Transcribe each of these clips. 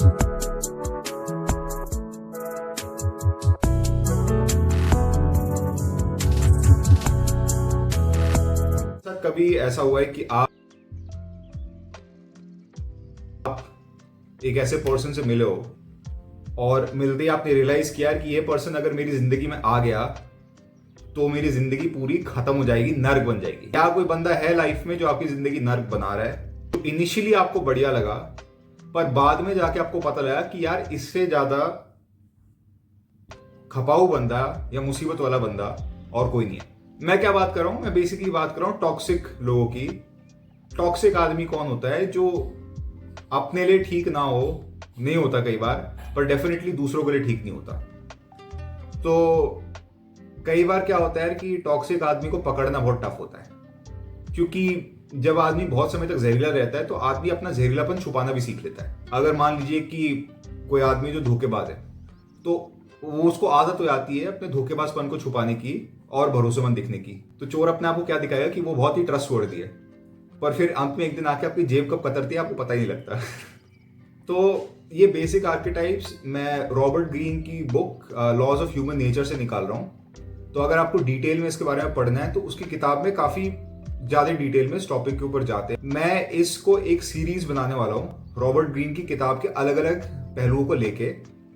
कभी ऐसा हुआ है कि आप एक ऐसे पर्सन से मिले हो और मिलते ही आपने रियलाइज किया कि ये पर्सन अगर मेरी जिंदगी में आ गया तो मेरी जिंदगी पूरी खत्म हो जाएगी, नर्क बन जाएगी। क्या कोई बंदा है लाइफ में जो आपकी जिंदगी नर्क बना रहा है? तो इनिशियली आपको बढ़िया लगा, पर बाद में जाके आपको पता लगा कि यार इससे ज्यादा खपाऊ बंदा या मुसीबत वाला बंदा और कोई नहीं है। मैं क्या बात कर रहा हूं? मैं बेसिकली बात कर रहा हूं टॉक्सिक लोगों की। टॉक्सिक आदमी कौन होता है? जो अपने लिए ठीक ना हो, नहीं होता कई बार, पर डेफिनेटली दूसरों के लिए ठीक नहीं होता। तो कई बार क्या होता है कि टॉक्सिक आदमी को पकड़ना बहुत टफ होता है, क्योंकि जब आदमी बहुत समय तक जहरीला रहता है तो आदमी अपना जहरीलापन छुपाना भी सीख लेता है। अगर मान लीजिए कि कोई आदमी जो धोखेबाज है, तो वो उसको आदत हो जाती है अपने धोखेबाजपन को छुपाने की और भरोसेमंद दिखने की। तो चोर अपने आप को क्या दिखाएगा कि वो बहुत ही ट्रस्टवर्दी है, पर फिर अंत में एक दिन आके आपकी जेब कब कतरती है आपको पता ही नहीं लगता। तो ये बेसिक आर्केटाइप्स मैं रॉबर्ट ग्रीन की book laws of human nature से निकाल रहा हूँ। तो अगर आपको डिटेल में इसके बारे में पढ़ना है तो उसकी किताब में काफी ज्यादा डिटेल में इस टॉपिक के ऊपर जाते हैं। मैं इसको एक सीरीज बनाने वाला हूँ रॉबर्ट ग्रीन की किताब के अलग अलग पहलुओं को लेके,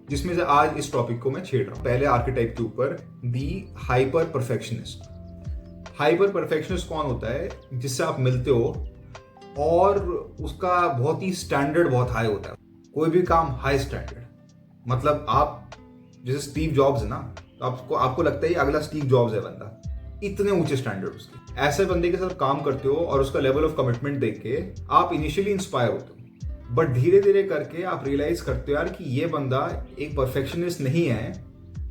जिसमें से आज इस टॉपिक को मैं छेड़ रहा हूँ। पहले आर्केटाइप के ऊपर, दी हाइपर परफेक्शनिस्ट। हाइपर परफेक्शनिस्ट कौन होता है? जिससे आप मिलते हो और उसका बहुत ही स्टैंडर्ड बहुत हाई होता है। कोई भी काम हाई स्टैंडर्ड, मतलब आप जैसे स्टीव जॉब्स है ना, तो आपको लगता है अगला स्टीव जॉब्स है बंदा, इतने ऊंचे स्टैंडर्ड उसके। ऐसे बंदे के साथ काम करते हो और उसका लेवल ऑफ कमिटमेंट देख के आप इनिशियली इंस्पायर होते हो, बट धीरे धीरे करके आप रियलाइज करते हो यार कि ये बंदा एक परफेक्शनिस्ट नहीं है,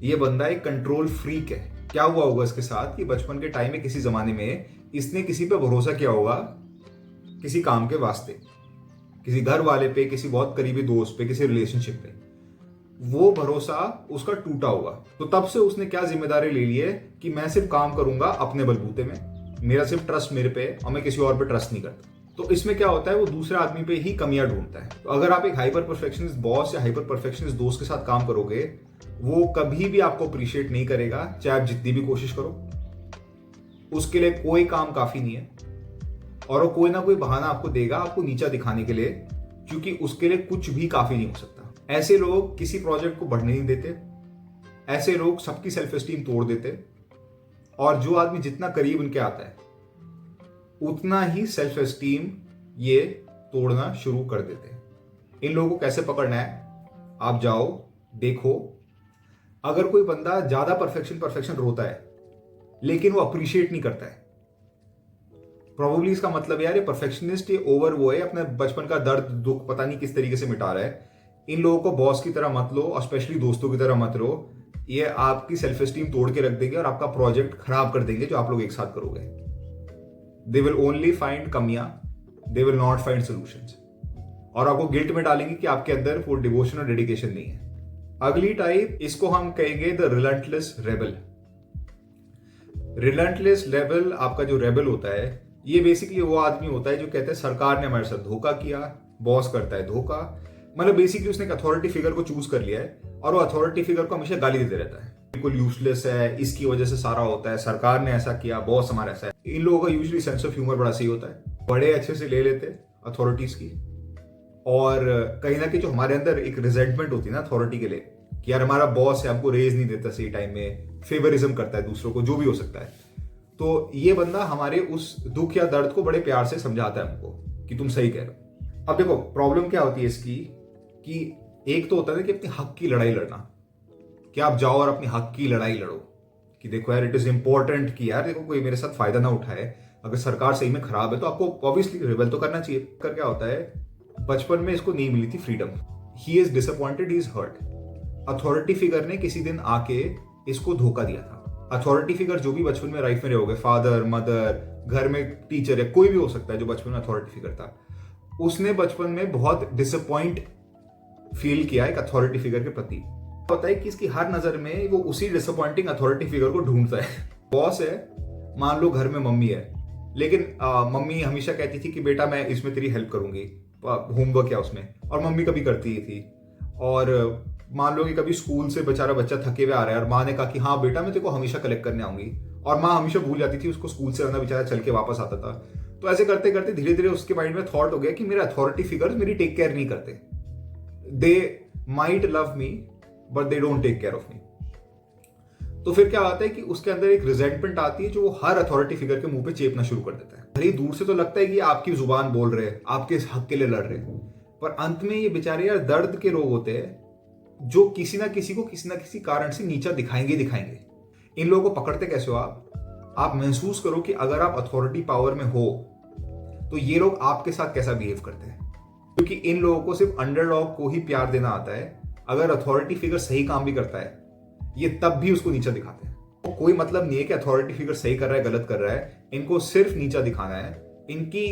ये बंदा एक कंट्रोल फ्रीक है। क्या हुआ होगा इसके साथ कि बचपन के टाइम में किसी जमाने में इसने किसी पे भरोसा किया होगा, किसी काम के वास्ते, किसी घर वाले पे, किसी बहुत करीबी दोस्त पे, किसी रिलेशनशिप पे। वो भरोसा उसका टूटा होगा, तो तब से उसने क्या जिम्मेदारी ले ली है कि मैं सिर्फ काम करूंगा अपने बलबूते में, मेरा सिर्फ ट्रस्ट मेरे पे और मैं किसी और पे ट्रस्ट नहीं करता। तो इसमें क्या होता है, वो दूसरे आदमी पे ही कमियां ढूंढता है। तो अगर आप एक हाइपर परफेक्शनिस्ट बॉस या हाइपर परफेक्शनिस्ट दोस्त के साथ काम करोगे, वो कभी भी आपको अप्रिशिएट नहीं करेगा, चाहे आप जितनी भी कोशिश करो। उसके लिए कोई काम काफी नहीं है और वो कोई ना कोई बहाना आपको देगा आपको नीचा दिखाने के लिए, क्योंकि उसके लिए कुछ भी काफी नहीं हो सकता। ऐसे लोग किसी प्रोजेक्ट को बढ़ने नहीं देते, ऐसे लोग सबकी सेल्फ एस्टीम तोड़ देते, और जो आदमी जितना करीब उनके आता है उतना ही सेल्फ एस्टीम ये तोड़ना शुरू कर देते हैं। इन लोगों को कैसे पकड़ना है? आप जाओ देखो, अगर कोई बंदा ज्यादा परफेक्शन रोता है लेकिन वो अप्रिशिएट नहीं करता है, प्रोबेबली इसका मतलब यार ये परफेक्शनिस्ट, ये ओवर वो है, अपने बचपन का दर्द दुख पता नहीं किस तरीके से मिटा रहा है। इन लोगों को बॉस की तरह मत लो और स्पेशली दोस्तों की तरह मत लो। ये आपकी सेल्फ एस्टीम तोड़ के रख देंगे और आपका प्रोजेक्ट खराब कर देंगे जो आप लोग एक साथ करोगे। दे विल ओनली फाइंड कमियां, they will not find solutions, और आपको गिल्ट में डालेंगे कि आपके अंदर वो डिवोशन और डेडिकेशन नहीं है। अगली टाइप, इसको हम कहेंगे the relentless rebel. Relentless rebel, आपका जो रेबल होता है, ये बेसिकली वो आदमी होता है जो कहता है सरकार ने हमारे साथ धोखा किया, बॉस करता है धोखा। मतलब बेसिकली उसने एक अथॉरिटी फिगर को चूज कर लिया है और वो अथॉरिटी फिगर को हमेशा गाली देते रहता है, बिल्कुल यूजलेस है, इसकी वजह से सारा होता है, सरकार ने ऐसा किया, बॉस हमारा ऐसा है। इन लोगों का यूजुअली सेंस ऑफ ह्यूमर बड़ा सही होता है, बड़े अच्छे से ले लेते अथॉरिटीज की, और कहीं ना कहीं जो हमारे अंदर एक रिजेंटमेंट होती है ना अथॉरिटी के लिए कि यार हमारा बॉस है, हमको रेज नहीं देता सही टाइम में, फेवरिज्म करता है दूसरों को, जो भी हो सकता है, तो ये बंदा हमारे उस दुख या दर्द को बड़े प्यार से समझाता है हमको कि तुम सही कह रहे हो। अब देखो प्रॉब्लम क्या होती है इसकी, कि एक तो होता है कि अपने हक की लड़ाई लड़ना, कि आप जाओ और अपने हक की लड़ाई लड़ो कि देखो यार इट इज इंपॉर्टेंट कि यार देखो कोई मेरे साथ फायदा ना उठाए, अगर सरकार सही में खराब है तो आपको ऑब्वियसली रिबेल तो करना चाहिए। कर क्या होता है, बचपन में इसको नहीं मिली थी freedom, he is disappointed, he is hurt. Authority figure ने किसी दिन आके इसको धोखा दिया था। अथॉरिटी फिगर जो भी बचपन में लाइफ में रहे होगे, फादर मदर, घर में टीचर है, कोई भी हो सकता है जो बचपन में अथॉरिटी फिगर था, उसने बचपन में बहुत डिसअपॉइंट फील किया एक अथॉरिटी फिगर के प्रति। होता है कि इसकी हर नजर में वो उसी डिसअपॉइंटिंग अथॉरिटी फिगर को ढूंढता है। बॉस है, मान लो घर में मम्मी है, लेकिन मम्मी हमेशा कहती थी कि बेटा मैं इसमें तेरी हेल्प करूंगी, होमवर्क है उसमें, और मम्मी कभी करती ही थी। और मान लो कि कभी स्कूल से बेचारा बच्चा थके हुए आ रहा है और माँ ने कहा कि हाँ बेटा मैं तेरे को हमेशा कलेक्ट करने आऊंगी, और माँ हमेशा भूल जाती थी, उसको स्कूल से आना बेचारा चल के वापस आता था। तो ऐसे करते करते धीरे धीरे उसके माइंड में थॉट हो गया कि मेरे अथॉरिटी फिगर्स मेरी टेक केयर नहीं करते, they might love me but they don't take care of me. तो फिर क्या होता है कि उसके अंदर एक रिजेंटमेंट आती है जो वो हर अथॉरिटी फिगर के मुंह पे चेपना शुरू कर देता है। भले दूर से तो लगता है कि आपकी जुबान बोल रहे हैं, आपके हक के लिए लड़ रहे हैं, पर अंत में ये बेचारे यार दर्द के रोग होते हैं जो किसी ना किसी को किसी ना किसी कारण से नीचा दिखाएंगे दिखाएंगे। इन लोगों को पकड़ते कैसे हो आप महसूस करो कि अगर आप अथॉरिटी पावर में हो तो ये लोग आपके साथ कैसा बिहेव करते हैं, क्योंकि इन लोगों को सिर्फ अंडरडॉग को ही प्यार देना आता है। अगर अथॉरिटी फिगर सही काम भी करता है ये तब भी उसको नीचा दिखाते हैं। तो कोई मतलब नहीं है कि अथॉरिटी फिगर सही कर रहा है गलत कर रहा है, इनको सिर्फ नीचा दिखाना है। इनकी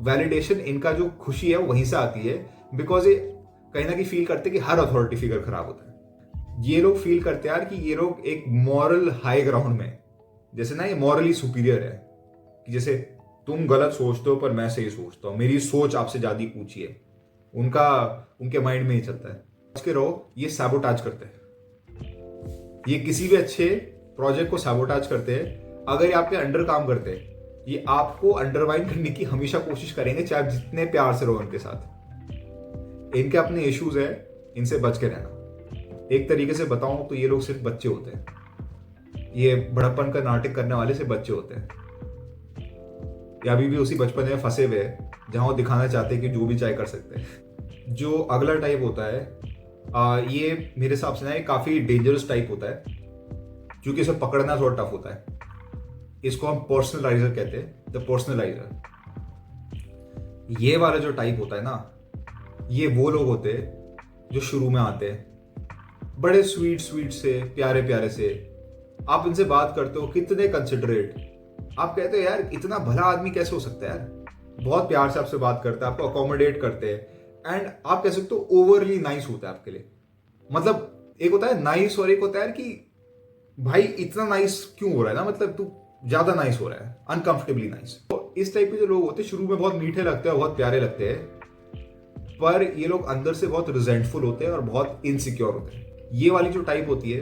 वैलिडेशन, इनका जो खुशी है वो वहीं से आती है, बिकॉज ये कहीं ना कहीं फील करते हैं कि हर अथॉरिटी फिगर खराब होता है। ये लोग फील करते हैं यार कि ये लोग एक मॉरल हाई ग्राउंड में, जैसे ना ये मॉरली सुपीरियर है, कि जैसे तुम गलत सोचते हो पर मैं सही सोचता हूं, मेरी सोच आपसे ज्यादा ऊंची है। उनके माइंड में ही चलता है। उसके रहो, ये सैबोटाज करते हैं, ये किसी भी अच्छे प्रोजेक्ट को सैबोटाज करते हैं। अगर ये आपके अंडर काम करते हैं, ये आपको अंडरमाइन करने की हमेशा कोशिश करेंगे, चाहे आप जितने प्यार से रहो उनके साथ। इनके अपने इश्यूज है, इनसे बच के रहना। एक तरीके से बताऊं तो ये लोग सिर्फ बच्चे होते हैं, ये बड़प्पन का नाटक करने वाले से बच्चे होते हैं, या अभी भी उसी बचपन में फंसे हुए हैं जहां वो दिखाना चाहते हैं कि जो भी चाहे कर सकते हैं। जो अगला टाइप होता है ये मेरे हिसाब से ना काफी डेंजरस टाइप होता है, क्योंकि इसे पकड़ना थोड़ा टफ होता है। इसको हम पर्सनलाइजर कहते हैं, द पर्सनलाइजर। ये वाला जो टाइप होता है ना, ये वो लोग होते हैं जो शुरू में आते हैं बड़े स्वीट स्वीट से, प्यारे प्यारे से। आप इनसे बात करते हो, कितने कंसिडरेट, आप कहते हो यार इतना भला आदमी कैसे हो सकता है यार, बहुत प्यार से आपसे बात करते हैं, आपको अकोमोडेट करते हैं, एंड आप कह सकते हो ओवरली नाइस होता है आपके लिए। मतलब एक होता है नाइस और एक होता है कि भाई इतना नाइस क्यों हो रहा है ना, मतलब तू ज्यादा नाइस हो रहा है, अनकंफर्टेबली नाइस। तो इस टाइप के जो लोग होते हैं शुरू में बहुत मीठे लगते हैं, बहुत प्यारे लगते हैं, पर ये लोग अंदर से बहुत रिजेंटफुल होते हैं और बहुत इनसिक्योर होते हैं। ये वाली जो टाइप होती है,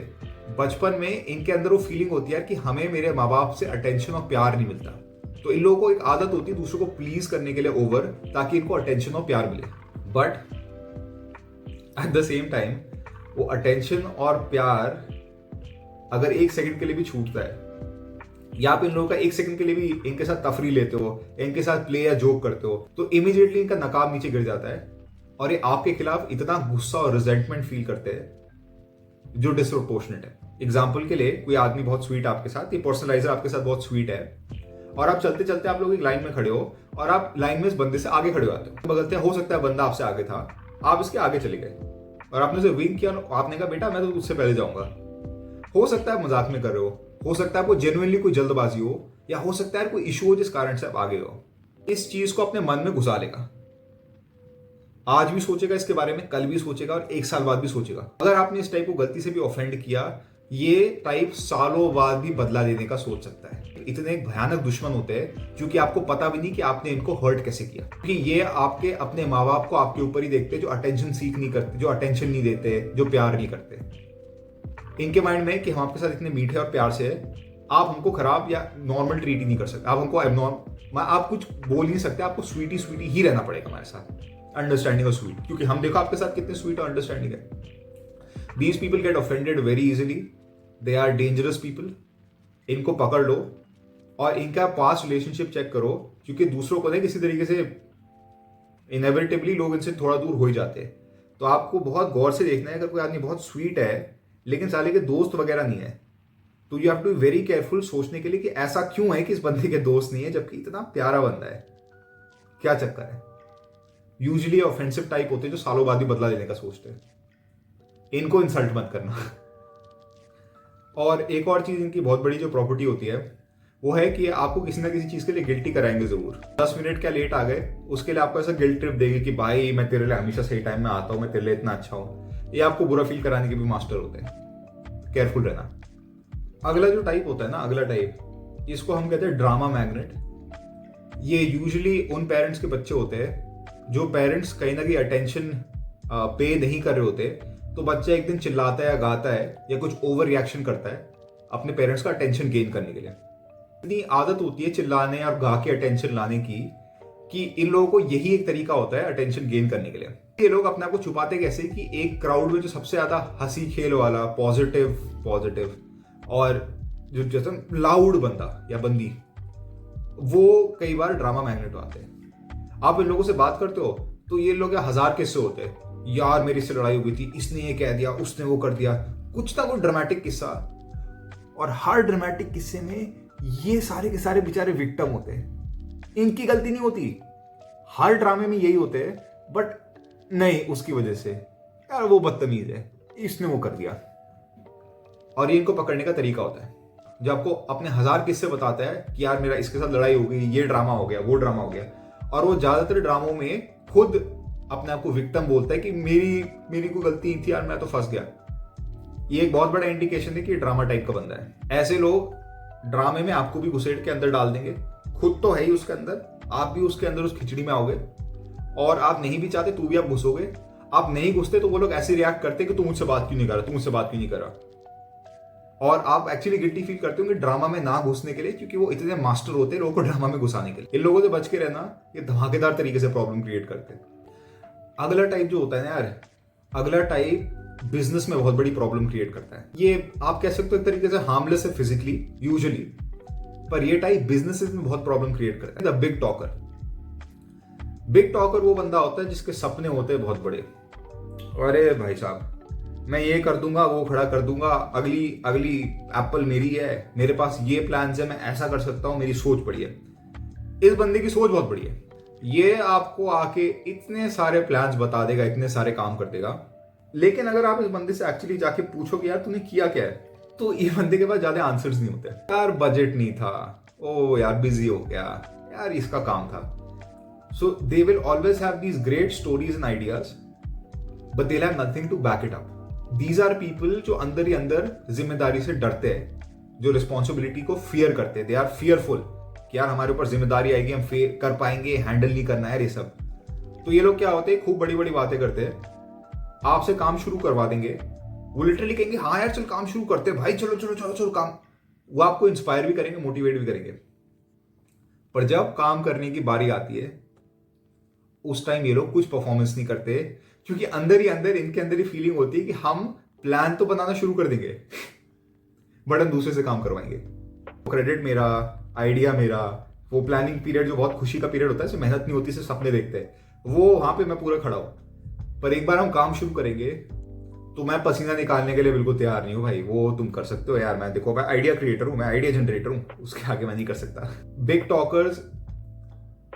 बचपन में इनके अंदर वो फीलिंग होती है कि हमें मेरे माँ बाप से अटेंशन और प्यार नहीं मिलता, तो इन लोगों को एक आदत होती है दूसरों को प्लीज करने के लिए ओवर, ताकि इनको अटेंशन और प्यार मिले। But at the same time वो अटेंशन और प्यार अगर एक सेकंड के लिए भी छूटता है, या आप इन लोगों का एक सेकंड के लिए भी इनके साथ तफरी लेते हो, इनके साथ प्ले या जोक करते हो, तो इमीडिएटली इनका नकाब नीचे गिर जाता है और ये आपके खिलाफ इतना गुस्सा और रिजेंटमेंट फील करते हैं जो डिसप्रोपोर्शनेट है। एग्जाम्पल के लिए, कोई आदमी बहुत स्वीट आपके साथ, ये पर्सनलाइजर आपके साथ बहुत स्वीट है, और आप चलते चलते आप लोग एक लाइन में खड़े हो और आप लाइन में इस बंदे से आगे खड़े हो जाते हो, बगलते हो सकता है बंदा आपसे आगे था, आप इसके आगे चले गए और आपने उसे विंक किया, आपने कहा बेटा मैं तो उससे पहले जाऊंगा। हो सकता है आप मजाक में कर रहे हो सकता है आपको जेन्युइनली कोई जल्दबाजी हो, या हो सकता है कोई इशू हो जिस कारण से आप आगे हो। इस चीज को अपने मन में घुसा लेगा, आज भी सोचेगा इसके बारे में, कल भी सोचेगा और एक साल बाद भी सोचेगा। अगर आपने इस टाइप को गलती से भी ऑफेंड किया, ये टाइप सालों बाद भी बदला लेने का सोच सकता है। इतने भयानक दुश्मन होते हैं क्योंकि आपको पता भी नहीं कि आपने इनको हर्ट कैसे किया, क्योंकि ये आपके अपने माँ बाप को आपके ऊपर ही देखते हैं, जो अटेंशन सीख नहीं करते, जो अटेंशन नहीं देते, जो प्यार नहीं करते। इनके माइंड में कि हम आपके साथ इतने मीठे और प्यार से है, आप हमको खराब या नॉर्मल ट्रीट ही नहीं कर सकते, आप हमको एबनॉर्मल, आप कुछ बोल नहीं सकते, आपको स्वीटी स्वीटी ही रहना पड़ेगा हमारे साथ, अंडरस्टैंडिंग और स्वीट, क्योंकि हम देखो आपके साथ कितने स्वीट और अंडरस्टैंडिंग है। These people get offended very easily, they are dangerous people. इनको पकड़ लो और इनका पास्ट रिलेशनशिप चेक करो, क्योंकि दूसरों को ना किसी तरीके से इनएविटेबली लोग इनसे थोड़ा दूर हो ही जाते हैं। तो आपको बहुत गौर से देखना है, अगर कोई आदमी बहुत स्वीट है लेकिन साले के दोस्त वगैरह नहीं है, तो you have to be very careful सोचने के लिए कि ऐसा क्यों है कि इस बंदे के दोस्त नहीं है जबकि इतना प्यारा बंदा है, क्या चक्कर है। यूजुअली ऑफेंसिव टाइप होते हैं जो सालों बाद ही बदला लेने का सोचते हैं, इनको इंसल्ट मत करना। और एक और चीज इनकी बहुत बड़ी जो प्रॉपर्टी होती है वो है कि आपको किसी ना किसी चीज के लिए गिल्टी कराएंगे जरूर। 10 मिनट क्या लेट आ गए उसके लिए आपको ऐसा गिल्ट ट्रिप देंगे कि भाई मैं तेरे लिए हमेशा सही टाइम में आता हूं, मैं तेरे लिए इतना अच्छा हूं। ये आपको बुरा फील कराने के भी मास्टर होते हैं, केयरफुल रहना। अगला जो टाइप होता है ना, अगला टाइप, इसको हम कहते हैं ड्रामा मैग्नेट। ये यूजुअली उन पेरेंट्स के बच्चे होते हैं जो पेरेंट्स कहीं ना कहीं अटेंशन पे नहीं कर रहे होते तो बच्चा एक दिन चिल्लाता है या गाता है या कुछ ओवर रिएक्शन करता है अपने पेरेंट्स का अटेंशन गेन करने के लिए। इतनी आदत होती है चिल्लाने और गा के अटेंशन लाने की कि इन लोगों को यही एक तरीका होता है अटेंशन गेन करने के लिए। ये लोग अपने आप को छुपाते कैसे कि एक क्राउड में जो सबसे ज्यादा हंसी खेल वाला पॉजिटिव और जो जैसे लाउड बंदा या बंदी, वो कई बार ड्रामा मैग्नेट आते हैं। आप इन लोगों से बात करते हो तो ये लोग 1000 किस्से होते हैं, यार मेरी से लड़ाई हुई थी, इसने ये कह दिया, उसने वो कर दिया, कुछ ना कुछ ड्रामेटिक किस्सा। और हर ड्रामेटिक किस्से में ये सारे के सारे बेचारे विक्टिम होते हैं, इनकी गलती नहीं होती। हर ड्रामे में यही होते हैं, बट नहीं, उसकी वजह से यार वो बदतमीज है, इसने वो कर दिया। और ये इनको पकड़ने का तरीका होता है। जो आपको अपने 1000 किस्से बताता है कि यार मेरा इसके साथ लड़ाई हो गई, ये ड्रामा हो गया, वो ड्रामा हो गया, और वो ज्यादातर ड्रामों में खुद अपने आप को विक्टिम बोलता है कि मेरी कोई गलती नहीं थी यार, मैं तो फंस गया। ये एक बहुत बड़ा इंडिकेशन है कि ड्रामा टाइप का बंदा है। ऐसे लोग ड्रामे में आपको भी घुसेड़ के अंदर डाल देंगे, खुद तो है ही उसके अंदर, आप भी उसके अंदर उस खिचड़ी में आओगे, और आप नहीं भी चाहते तो भी आप घुसोगे। आप नहीं घुसते तो वो लोग ऐसे रिएक्ट करते कि तू मुझसे बात क्यों नहीं कर रहा, तू मुझसे बात क्यों नहीं कर रहा। और आप एक्चुअली गिल्टी फील करते हो कि ड्रामा में ना घुसने के लिए, क्योंकि वो इतने मास्टर होते हैं लोगों को ड्रामा में घुसाने के लिए। इन लोगों से बच के रहना, ये धमाकेदार तरीके से प्रॉब्लम क्रिएट करते हैं। अगला टाइप जो होता है ना यार, अगला टाइप बिजनेस में बहुत बड़ी प्रॉब्लम क्रिएट करता है। ये आप कह सकते हो एक तरीके से हार्मलेस है फिजिकली यूजुअली, पर ये टाइप बिजनेसेस में बहुत प्रॉब्लम क्रिएट करता है। The big talker. Big talker वो बंदा होता है जिसके सपने होते हैं बहुत बड़े। अरे भाई साहब, मैं ये कर दूंगा, वो खड़ा कर दूंगा, अगली एप्पल मेरी है, मेरे पास ये प्लान है, मैं ऐसा कर सकता हूं, मेरी सोच बड़ी है। इस बंदे की सोच बहुत बड़ी है। ये आपको आके इतने सारे प्लान्स बता देगा, इतने सारे काम कर देगा, लेकिन अगर आप इस बंदे से एक्चुअली जाके पूछोगे यार तूने किया क्या है, तो ये बंदे के पास ज्यादा आंसर्स नहीं होते। यार बजट नहीं था, ओ यार बिजी हो गया, यार इसका काम था। So they will always have these great stories and ideas, but they have nothing to back it up. These are people जो अंदर ही अंदर जिम्मेदारी से डरते हैं, जो रिस्पॉन्सिबिलिटी को फियर करते हैं। दे आर फियरफुल कि यार हमारे ऊपर जिम्मेदारी आएगी, हम कर पाएंगे, हैंडल नहीं करना है ये सब। तो ये लोग क्या होते हैं, खूब बड़ी बड़ी बातें करते हैं, आपसे काम शुरू करवा देंगे। वो लिटरली कहेंगे हाँ यार चल काम शुरू करते हैं भाई, चलो चलो चलो चलो काम। वो आपको इंस्पायर भी करेंगे, मोटिवेट भी करेंगे, पर जब काम करने की बारी आती है उस टाइम ये लोग कुछ परफॉर्मेंस नहीं करते, क्योंकि अंदर ही अंदर इनके अंदर ही फीलिंग होती है कि हम प्लान तो बनाना शुरू कर देंगे बट हम दूसरे से काम करवाएंगे। क्रेडिट मेरा, आइडिया मेरा। वो प्लानिंग पीरियड जो बहुत खुशी का पीरियड होता है, इसमें मेहनत नहीं होती, सिर्फ सपने देखते हैं, वो वहां पे मैं पूरा खड़ा हूं। पर एक बार हम काम शुरू करेंगे तो मैं पसीना निकालने के लिए बिल्कुल तैयार नहीं हूं भाई। वो तुम कर सकते हो यार, मैं देखो मैं आइडिया क्रिएटर हूं, मैं आइडिया जनरेटर हूं, उसके आगे मैं नहीं कर सकता। बिग टॉकर्स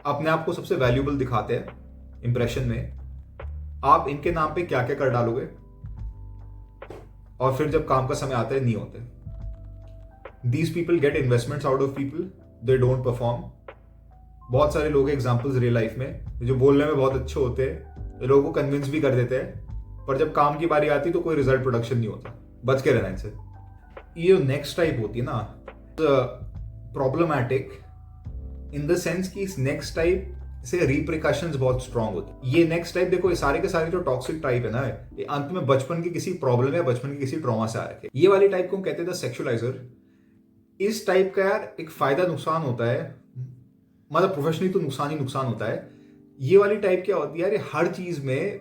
अपने आप को सबसे वैल्यूएबल दिखाते हैं इंप्रेशन में। आप इनके नाम पे क्या क्या कर डालोगे और फिर जब काम का समय आता है नहीं होते। These people gate investments out of people, they don't perform. बहुत सारे लोग एग्जाम्पल्स रियल लाइफ में जो बोलने में बहुत अच्छे होते हैं, लोगों को कन्विंस भी कर देते हैं, पर जब काम की बारी आती है तो कोई रिजल्ट प्रोडक्शन नहीं होता। बच के रहना इनसे। ये जो नेक्स्ट टाइप होती है ना, प्रॉब्लमैटिक इन द सेंस कि इस नेक्स्ट टाइप से रिप्रिकॉशंस बहुत स्ट्रांग होती। ये नेक्स्ट टाइप देखो, ये सारे के सारे जो टॉक्सिक टाइप है ना, ये अंत में बचपन की किसी प्रॉब्लम या बचपन की किसी ट्रॉमा से आ रखे। ये वाली टाइप को कहते हैं द सेक्सुअलाइजर। इस टाइप का यार एक फायदा नुकसान होता है, मतलब प्रोफेशनली तो नुकसान ही नुकसान होता है। ये वाली टाइप क्या होती है यार, ये हर चीज में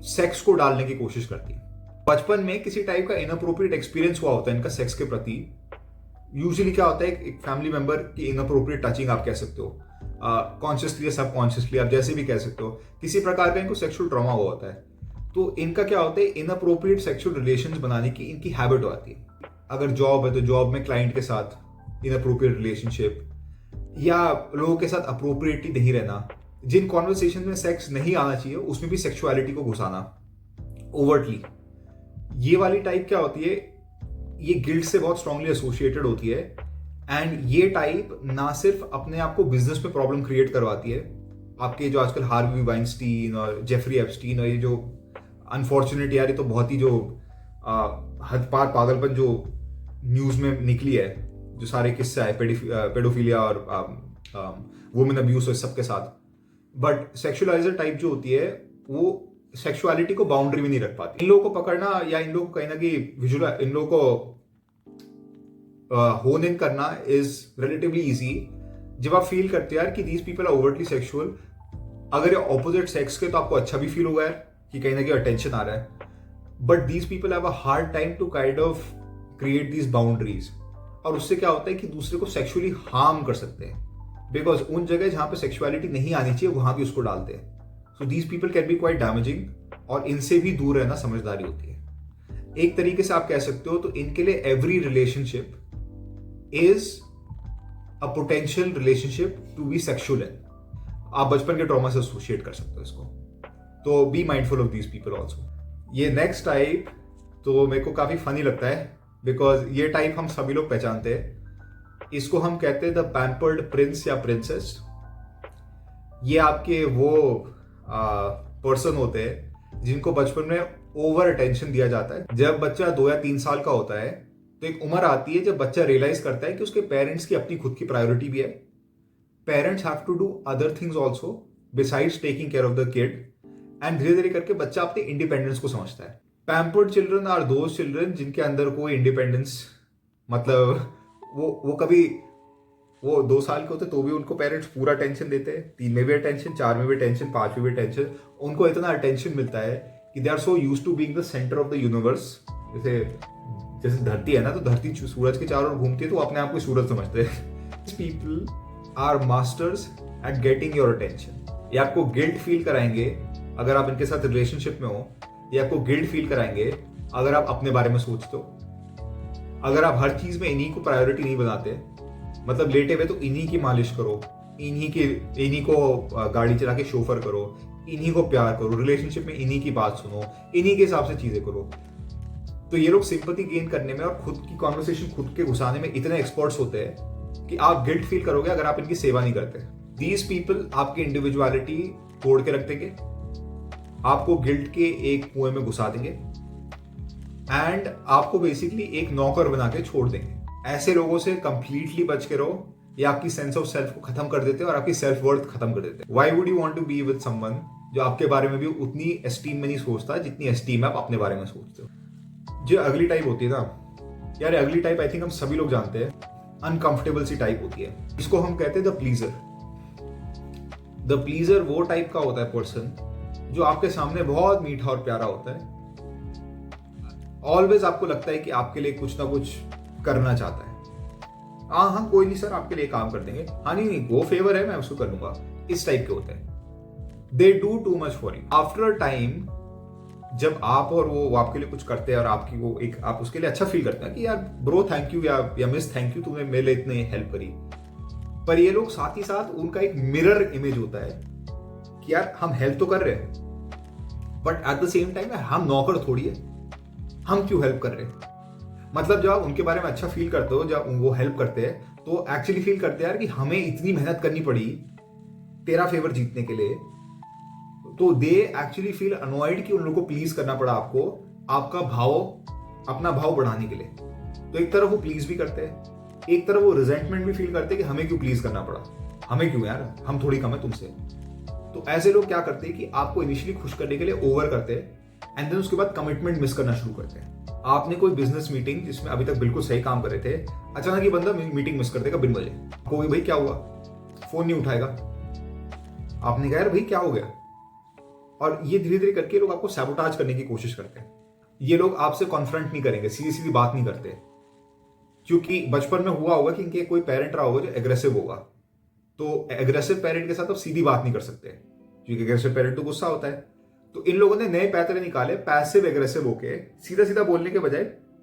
सेक्स को डालने की कोशिश करती है। बचपन में किसी टाइप का इनअप्रोप्रिएट एक्सपीरियंस हुआ होता है इनका सेक्स के प्रति। यूजुअली क्या होता है, एक फैमिली मेंबर की इनअप्रोप्रिएट टचिंग आप कह सकते हो, कॉन्शियसली या सबकॉन्शियसली, आप जैसे भी कह सकते हो, किसी प्रकार का इनको सेक्सुअल ट्रॉमा हुआ होता है। तो इनका क्या होता है, इनअप्रोप्रिएट सेक्सुअल रिलेशंस बनाने की इनकी हैबिट होती है। अगर जॉब है तो जॉब में क्लाइंट के साथ इनअप्रोप्रिएट रिलेशनशिप, या लोगों के साथ अप्रोप्रिएटली नहीं रहना, जिन कॉन्वर्सेशन में सेक्स नहीं आना चाहिए उसमें भी सेक्सुअलिटी को घुसाना ओवर्टली। ये वाली टाइप क्या होती है, ये गिल्ट से बहुत स्ट्रांगली एसोसिएटेड होती है। एंड ये टाइप ना सिर्फ अपने आप को बिजनेस में प्रॉब्लम क्रिएट करवाती है, आपके जो आजकल हार्वी वाइनस्टीन और जेफरी एप्स्टीन और ये जो अनफॉर्चुनेट यार, ये तो बहुत ही जो हद पार पागलपन जो न्यूज में निकली है, जो सारे किस्से आए पेडोफिलिया और वुमेन अब्यूज और सबके साथ। बट सेक्सुअलाइजर टाइप जो होती है वो सेक्सुअलिटी को बाउंड्री में नहीं रख पाती। इन लोगों को पकड़ना या इन लोगों को कहीं ना कहीं विजुअल, इन लोगों को होन इन करना इज रिलेटिवली इजी जब आप फील करते हैं यार कि these people are overtly sexual. अगर ये ऑपोजिट सेक्स के तो आपको अच्छा भी फील होगा यार कि कहीं ना कहीं अटेंशन आ रहा है, but these people have a hard time to kind of create these boundaries. और उससे क्या होता है कि दूसरे को सेक्सुअली हार्म कर सकते हैं, बिकॉज उन जगह जहां पे सेक्सुअलिटी नहीं आनी चाहिए वहां भी उसको डालते हैं। So these people can be quite damaging, और इनसे भी दूर रहना समझदारी होती है। एक तरीके से आप कह सकते हो तो इनके लिए every relationship is a potential relationship to be sexual in. आप बचपन के ट्रॉमा से एसोसिएट कर सकते हो इसको। तो be mindful of these people also. ये नेक्स्ट टाइप तो मेरे को काफी फनी लगता है, बिकॉज ये टाइप हम सभी लोग पहचानते हैं। इसको हम कहते हैं द पैम्पर्ड प्रिंस या प्रिंसेस। ये आपके वो पर्सन होते हैं जिनको बचपन में ओवर अटेंशन दिया जाता है। जब बच्चा 2 या 3 साल का होता है तो एक उम्र आती है जब बच्चा रियलाइज करता है कि उसके पेरेंट्स की अपनी खुद की प्रायोरिटी भी है। Parents have to do other things also besides taking care of the kid, and धीरे धीरे करके बच्चा अपने इंडिपेंडेंस को समझता है। Pampered children are those children जिनके अंदर कोई इंडिपेंडेंस, मतलब वो कभी वो 2 साल के होते तो भी उनको पेरेंट्स पूरा अटेंशन देते हैं, 3 में भी अटेंशन, 4 में भी अटेंशन, 5 में भी अटेंशन। उनको इतना अटेंशन मिलता है कि they are so used to being the centre of the universe. जैसे धरती है ना, तो धरती सूरज के चारों ओर घूमती है तो वो अपने आप को सूरज समझते हैं। People are masters at getting your attention. ये आपको गिल्ट फील कराएंगे अगर आप इनके साथ रिलेशनशिप में हो, ये आपको गिल्ट फील कराएंगे अगर आप अपने बारे में सोचते हो। अगर आप हर चीज में इन्हीं को प्रायोरिटी नहीं बनाते, मतलब लेटे हुए तो इन्हीं की मालिश करो, इन्हीं को गाड़ी चला के शोफर करो, इन्हीं को प्यार करो, रिलेशनशिप में इन्हीं की बात सुनो, इन्हीं के हिसाब से चीजें करो, तो ये लोग सिंपैथी गेन करने में और खुद की कॉन्वर्सेशन खुद के घुसाने में इतने एक्सपर्ट्स होते हैं कि आप गिल्ट फील करोगे अगर आप इनकी सेवा नहीं करते। दीज पीपल आपकी इंडिविजुअलिटी तोड़ के रख देंगे, आपको गिल्ट के एक कुएं में घुसा देंगे, एंड आपको बेसिकली एक नौकर बना के छोड़ देंगे। ऐसे लोगों से कंप्लीटली बच के रहो, ये आपकी सेंस ऑफ सेल्फ को खत्म कर देते हैं और आपकी सेल्फ वर्थ खत्म कर देते हैं। Why would you want to be with someone जो आपके बारे में भी उतनी एस्टीम में नहीं सोचता जितनी एस्टीम आप अपने बारे में सोचते हो। जो अगली टाइप होती है ना यार, अगली टाइप आई थिंक हम सभी लोग जानते हैं, अनकंफर्टेबल सी टाइप होती है। इसको हम कहते हैं द प्लीजर। द प्लीजर वो टाइप का होता है पर्सन जो आपके सामने बहुत मीठा और प्यारा होता है, ऑलवेज आपको लगता है कि आपके लिए कुछ ना कुछ करना चाहता है। हाँ कोई नहीं सर, आपके लिए काम कर देंगे, हाँ नहीं वो फेवर है मैं उसको कर लूंगा, इस टाइप के होते हैं। They do too much for you. After a time जब आप और वो आपके लिए कुछ करते हैं और आपकी वो एक आप उसके लिए अच्छा फील करते हैं कि यार ब्रो थैंक यू या मिस थैंक यू, तुमने मेरे लिए इतने हेल्प करी, पर ये लोग साथ ही साथ उनका एक मिरर इमेज होता है कि यार हम हेल्प तो कर रहे हैं but at the same time हम नौकर थोड़ी है, हम क्यों हेल्प कर रहे हैं। मतलब जब आप उनके बारे में अच्छा फील करते हो, जब वो हेल्प करते हैं तो एक्चुअली फील करते हैं यार कि हमें इतनी मेहनत करनी पड़ी तेरा फेवर जीतने के लिए, तो दे एक्चुअली फील अनॉयड कि उन लोगों को प्लीज करना पड़ा आपको, आपका भाव, अपना भाव बढ़ाने के लिए। तो एक तरफ वो प्लीज भी करते हैं, एक तरफ वो रिजेंटमेंट भी फील करते हैं कि हमें क्यों प्लीज करना पड़ा, हमें क्यों यार, हम थोड़ी कम है तुमसे। तो ऐसे लोग क्या करते हैं कि आपको इनिशियली खुश करने के लिए ओवर करते हैं एंड देन उसके बाद कमिटमेंट मिस करना शुरू करते हैं। आपने कोई बिजनेस मीटिंग जिसमें अभी तक बिल्कुल सही काम कर रहे थे, अचानक ये बंदा मीटिंग मिस कर देगा बिन वजह। कोई भाई क्या हुआ, फोन नहीं उठाएगा, आपने कहा यार भाई क्या हो गया, और ये धीरे धीरे करके लोग आपको सैबोटाज करने की कोशिश करते हैं। ये लोग आपसे कॉन्फ्रंट नहीं करेंगे, सीधी सीधी बात नहीं करते, क्योंकि बचपन में हुआ होगा कि इनके कोई पेरेंट रहा होगा जो एग्रेसिव होगा, तो एग्रेसिव पेरेंट के साथ आप सीधी बात नहीं कर सकते क्योंकि एग्रेसिव पेरेंट तो गुस्सा होता है। तो इन लोगों ने नए पैतरे निकाले पैसिव एग्रेसिव होके, सीधा सीधा बोलने के बजाय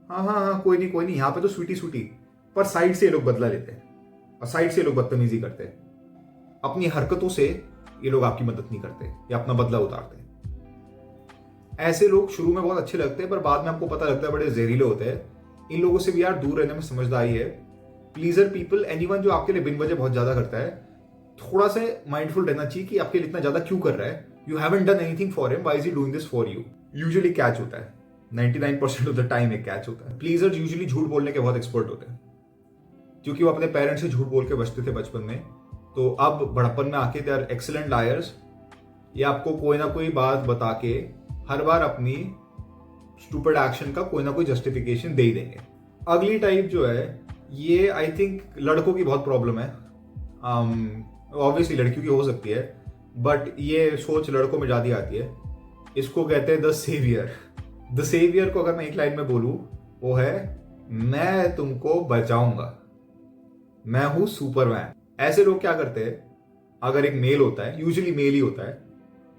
हाँ कोई नहीं यहाँ पे तो स्वीटी स्वीटी, पर साइड से ये लोग बदला लेते हैं और साइड से ये लोग बदतमीजी करते हैं। अपनी हरकतों से ये लोग आपकी मदद नहीं करते या अपना बदला उतारते हैं। ऐसे लोग शुरू में बहुत अच्छे लगते हैं पर बाद में आपको पता लगता है बड़े जहरीले होते हैं। इन लोगों से भी यार दूर रहने में समझदारी है। प्लीजर पीपल, एनीवन जो आपके लिए बिन वजह बहुत ज्यादा करता है, थोड़ा सा माइंडफुल रहना चाहिए कि आपके लिए इतना ज्यादा क्यों कर रहा है। You haven't done anything for him, why is he doing this for you. Usually catch होता है, 99% ऑफ द टाइम एक कैच होता है। प्लीजर्स यूजुअली झूठ बोलने के बहुत एक्सपर्ट होते हैं, क्योंकि वो अपने पेरेंट्स से झूठ बोल के बचते थे बचपन में, तो अब बड़प्पन में आके दे आर एक्सीलेंट लायर्स। ये आपको कोई ना कोई बात बता के हर बार अपनी स्टूपिड एक्शन का कोई ना कोई जस्टिफिकेशन दे ही देंगे। अगली टाइप जो है, ये आई थिंक लड़कों की बहुत प्रॉब्लम है। ऑब्वियसली लड़कियों की हो सकती है, बट ये सोच लड़कों में ज़्यादा आती है। इसको कहते हैं द सेवियर। द सेवियर को अगर मैं एक लाइन में बोलूं, वो है मैं तुमको बचाऊंगा, मैं हूं सुपरमैन। ऐसे लोग क्या करते हैं, अगर एक मेल होता है, यूजुअली मेल ही होता है,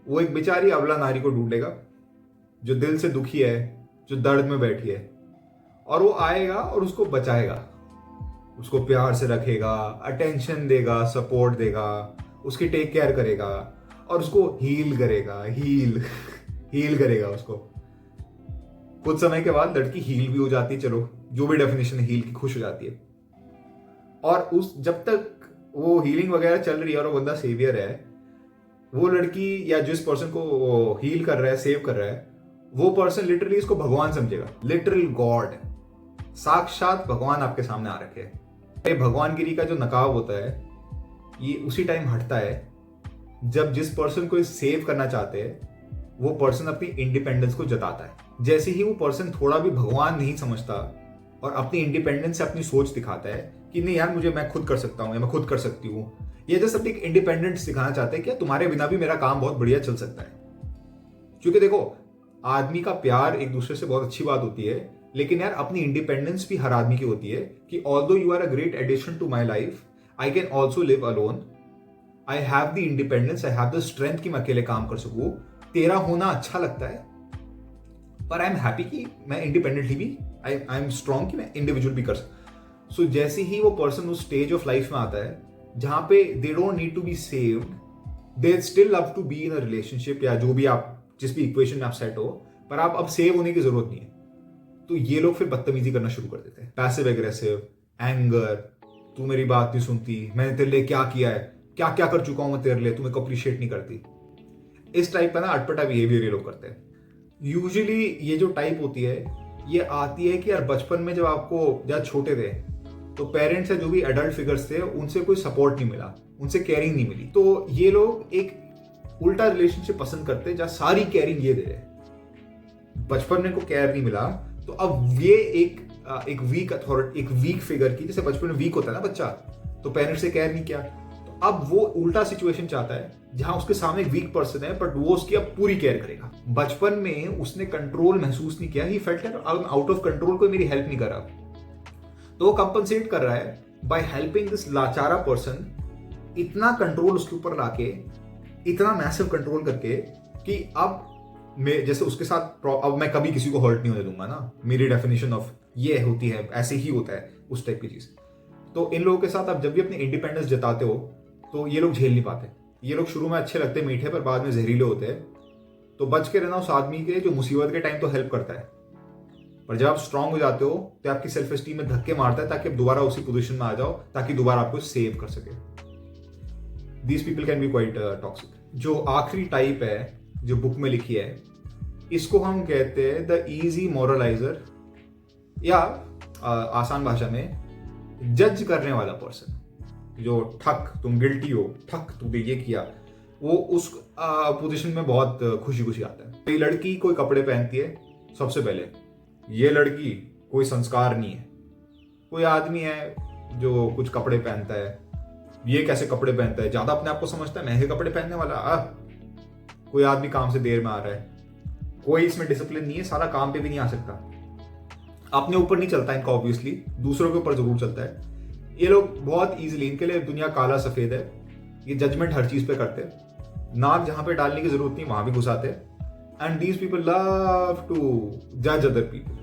वो एक बेचारी अबला नारी को ढूंढेगा जो दिल से दुखी है, जो दर्द में बैठी है, और वो आएगा और उसको बचाएगा, उसको प्यार से रखेगा, अटेंशन देगा, सपोर्ट देगा, उसकी टेक केयर करेगा और उसको हील करेगा। हील करेगा उसको। कुछ समय के बाद लड़की हील भी हो जाती है, चलो जो भी डेफिनेशन है हील की, खुश हो जाती है। और उस जब तक वो हीलिंग वगैरह चल रही है और वो बंदा सेवियर है, वो लड़की या जिस पर्सन को वो हील कर रहा है, सेव कर रहा है, वो पर्सन लिटरली इसको भगवान समझेगा, लिटरल गॉड, साक्षात भगवान आपके सामने आ रखे हैं। भगवानगिरी का जो नकाब होता है, ये उसी टाइम हटता है जब जिस पर्सन को सेव करना चाहते हैं वो पर्सन अपनी इंडिपेंडेंस को जताता है। जैसे ही वो पर्सन थोड़ा भी भगवान नहीं समझता और अपनी इंडिपेंडेंस से अपनी सोच दिखाता है कि नहीं यार, मैं खुद कर सकता हूँ या मैं खुद कर सकती हूँ, ये जस्ट अपनी इंडिपेंडेंस दिखाना चाहते हैं कि तुम्हारे बिना भी मेरा काम बहुत बढ़िया चल सकता है। क्योंकि देखो, आदमी का प्यार एक दूसरे से बहुत अच्छी बात होती है, लेकिन यार अपनी इंडिपेंडेंस भी हर आदमी की होती है कि although you are a great addition to my life, I can also live alone, I have the independence, I have the strength कि मैं अकेले काम कर सकूं। तेरा होना अच्छा लगता है, पर आई एम हैप्पी कि मैं इंडिपेंडेंटली भी, आई एम स्ट्रॉन्ग कि मैं इंडिविजुअल भी कर सकूं। सो जैसे ही वो पर्सन उस स्टेज ऑफ लाइफ में आता है जहां पे they don't need to be saved, they still love to be in a relationship, या जो भी आप जिस भी इक्वेशन में आप सेट हो, पर आप अब सेव होने की जरूरत नहीं है, तो ये लोग फिर बदतमीजी करना शुरू कर देते हैं। पैसिव एग्रेसिव, एंगर, तू मेरी बात नहीं सुनती, मैंने तेरे लिए क्या किया है, क्या क्या कर चुका हूं मैं तेरे लिए, तू मेरे को अप्रिशिएट नहीं करती। इस टाइप का ना अटपटा बिहेवियर ये लोग करते हैं। यूजुअली ये जो टाइप होती है, ये आती है कि यार बचपन में जब आपको, जब छोटे थे, तो पेरेंट्स या जो भी एडल्ट फिगर्स थे उनसे कोई सपोर्ट नहीं मिला, उनसे केयरिंग नहीं मिली, तो ये लोग एक उल्टा रिलेशनशिप पसंद करते हैं जहां सारी केयरिंग ये दे रहे। बचपन में को केयर नहीं मिला, तो अब ये एक वीक अथॉरिटी, एक वीक फिगर की, जैसे बचपन में वीक होता है ना बच्चा, तो पेरेंट्स से केयर नहीं किया, तो अब वो उल्टा सिचुएशन चाहता है जहां उसके सामने एक वीक पर्सन है, बट वो उसकी अब पूरी केयर करेगा। बचपन में उसने कंट्रोल महसूस नहीं किया, he felt like I am out of control, कोई मेरी हेल्प नहीं कर रहा, तो वो कंपनसेट कर रहा है बाय हेल्पिंग दिस लाचारा पर्सन, इतना कंट्रोल उसके ऊपर लाके, इतना मैसिव कंट्रोल करके कि अब मैं जैसे उसके साथ अब मैं कभी किसी को हर्ट नहीं होने दूंगा ना, मेरी डेफिनेशन ऑफ ये होती है, ऐसे ही होता है उस टाइप की चीज। तो इन लोगों के साथ आप जब भी अपनी इंडिपेंडेंस जताते हो तो ये लोग झेल नहीं पाते। ये लोग शुरू में अच्छे लगते, मीठे, पर बाद में जहरीले होते हैं। तो बच के रहना उस आदमी के जो मुसीबत के टाइम तो हेल्प करता है, पर जब आप स्ट्रांग हो जाते हो तो आपकी सेल्फ एस्टीम में धक्के मारता है, ताकि आप दोबारा उसी पोजीशन में आ जाओ, ताकि दोबारा आपको सेव कर सके। These people can be quite toxic. जो आखिरी टाइप है जो बुक में लिखी है, इसको हम कहते हैं द इजी मॉरलाइजर, या आसान भाषा में जज करने वाला पर्सन। जो ठक तुम गिल्टी हो, ठक तुमने ये किया, वो उस पोजीशन में बहुत खुशी खुशी आता है। ये लड़की कोई कपड़े पहनती है, सबसे पहले ये लड़की कोई संस्कार नहीं है। कोई आदमी है जो कुछ कपड़े पहनता है, ये कैसे कपड़े पहनता है, ज्यादा अपने आप को समझता है, महंगे कपड़े पहनने वाला। कोई आदमी काम से देर में आ रहा है, कोई इसमें डिसिप्लिन नहीं है, सारा काम पे भी नहीं आ सकता, अपने ऊपर नहीं चलता इनका, ऑब्वियसली दूसरों के ऊपर जरूर चलता है। ये लोग बहुत इजीली, इनके लिए दुनिया काला सफेद है, ये जजमेंट हर चीज पे करते हैं, नाक जहां पे डालने की जरूरत नहीं वहां भी घुसाते हैं। And these people love to जज अदर पीपल।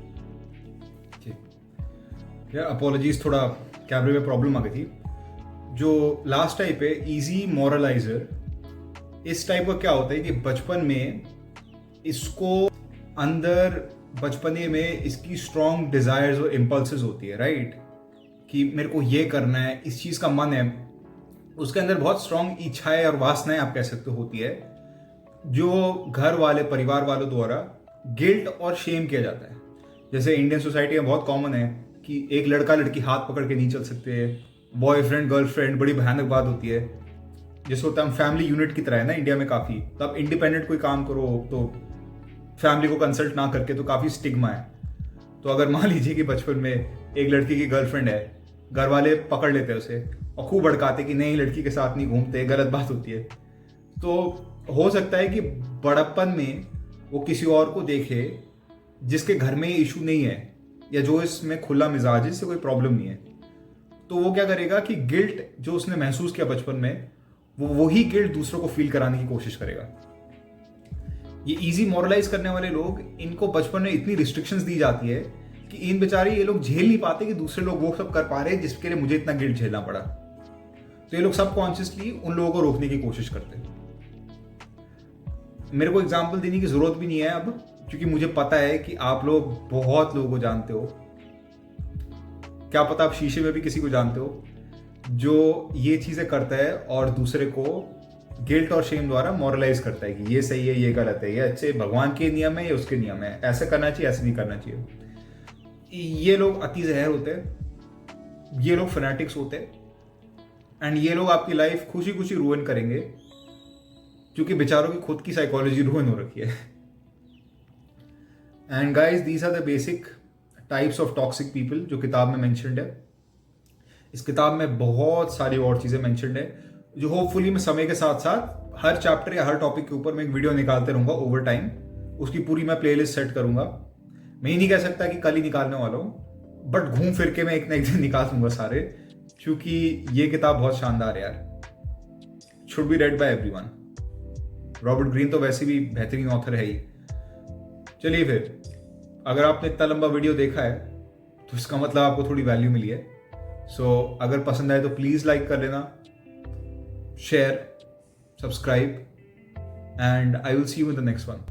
यार अपॉलॉजीज, थोड़ा कैमरे में प्रॉब्लम आ गई थी। जो लास्ट टाइप है इजी मॉरलाइजर, इस टाइप का क्या होता है कि बचपन में इसको अंदर, बचपने में इसकी स्ट्रॉन्ग डिजायर्स और इम्पल्सेस होती है, राइट, कि मेरे को ये करना है, इस चीज का मन है, उसके अंदर बहुत स्ट्रॉन्ग इच्छाएं और वासनाएं आप कह सकते होती है, जो घर वाले, परिवार वालों द्वारा गिल्ट और शेम किया जाता है। जैसे इंडियन सोसाइटी में बहुत कॉमन है कि एक लड़का लड़की हाथ पकड़ के नहीं चल सकते, बॉयफ्रेंड गर्लफ्रेंड, बड़ी भयानक बात होती है। जैसे होता है हम फैमिली यूनिट की तरह है ना इंडिया में काफ़ी, तो आप इंडिपेंडेंट कोई काम करो तो फैमिली को कंसल्ट ना करके तो काफ़ी स्टिग्मा है। तो अगर मान लीजिए कि बचपन में एक लड़की की गर्लफ्रेंड है, घर वाले पकड़ लेते हैं उसे और खूब भड़काते कि नहीं लड़की के साथ नहीं घूमते, गलत बात होती है, तो हो सकता है कि बड़प्पन में वो किसी और को देखे जिसके घर में ये इशू नहीं है या जो इसमें खुला मिजाज है, इससे कोई प्रॉब्लम नहीं है, तो वो क्या करेगा कि गिल्ट जो उसने महसूस किया बचपन में, वो वही गिल्ट दूसरों को फील कराने की कोशिश करेगा। ये इजी मॉरलाइज करने वाले लोग, इनको बचपन में इतनी रिस्ट्रिक्शंस दी जाती है कि इन बेचारे ये लोग झेल नहीं पाते कि दूसरे लोग वो सब कर पा रहे हैं जिसके लिए मुझे इतना गिल्ट झेलना पड़ा। तो ये लोग सबकॉन्शियसली उन लोगों को रोकने की कोशिश करते हैं। मेरे को एग्जाम्पल देने की जरूरत भी नहीं है अब, क्योंकि मुझे पता है कि आप लोग बहुत लोगों को जानते हो। क्या पता आप शीशे में भी किसी को जानते हो जो ये चीजें करता है और दूसरे को गिल्ट और शेम द्वारा मॉरलाइज करता है कि ये सही है, ये गलत है, ये अच्छे भगवान के नियम है, ये उसके नियम है, ऐसा करना चाहिए, ऐसा नहीं करना चाहिए। ये लोग अति जहर होते हैं, ये लोग फैनेटिक्स होते हैं, एंड ये लोग आपकी लाइफ खुशी खुशी रूइन करेंगे, क्योंकि बेचारों की खुद की साइकोलॉजी रूइन हो रखी है। And guys, these are the basic types of toxic people जो किताब में मेंशन्ड है। इस किताब में बहुत सारी और चीजें मेंशन्ड है जो होपफुली मैं समय के साथ साथ हर चैप्टर या हर टॉपिक के ऊपर मैं एक वीडियो निकालते रहूंगा ओवर टाइम। उसकी पूरी मैं प्लेलिस्ट सेट करूंगा। मैं ही नहीं कह सकता कि कल ही निकालने वाला हूं, बट घूम फिर के मैं एक ना एक दिन निकाल दूंगा सारे, क्योंकि ये किताब बहुत शानदार है यार। Should be read by everyone. Robert Greene तो वैसे भी बेहतरीन ऑथर है ही। चलिए फिर, अगर आपने इतना लंबा वीडियो देखा है तो इसका मतलब आपको थोड़ी वैल्यू मिली है। सो अगर पसंद आए तो प्लीज लाइक कर लेना, share, subscribe, and I will see you in the next one.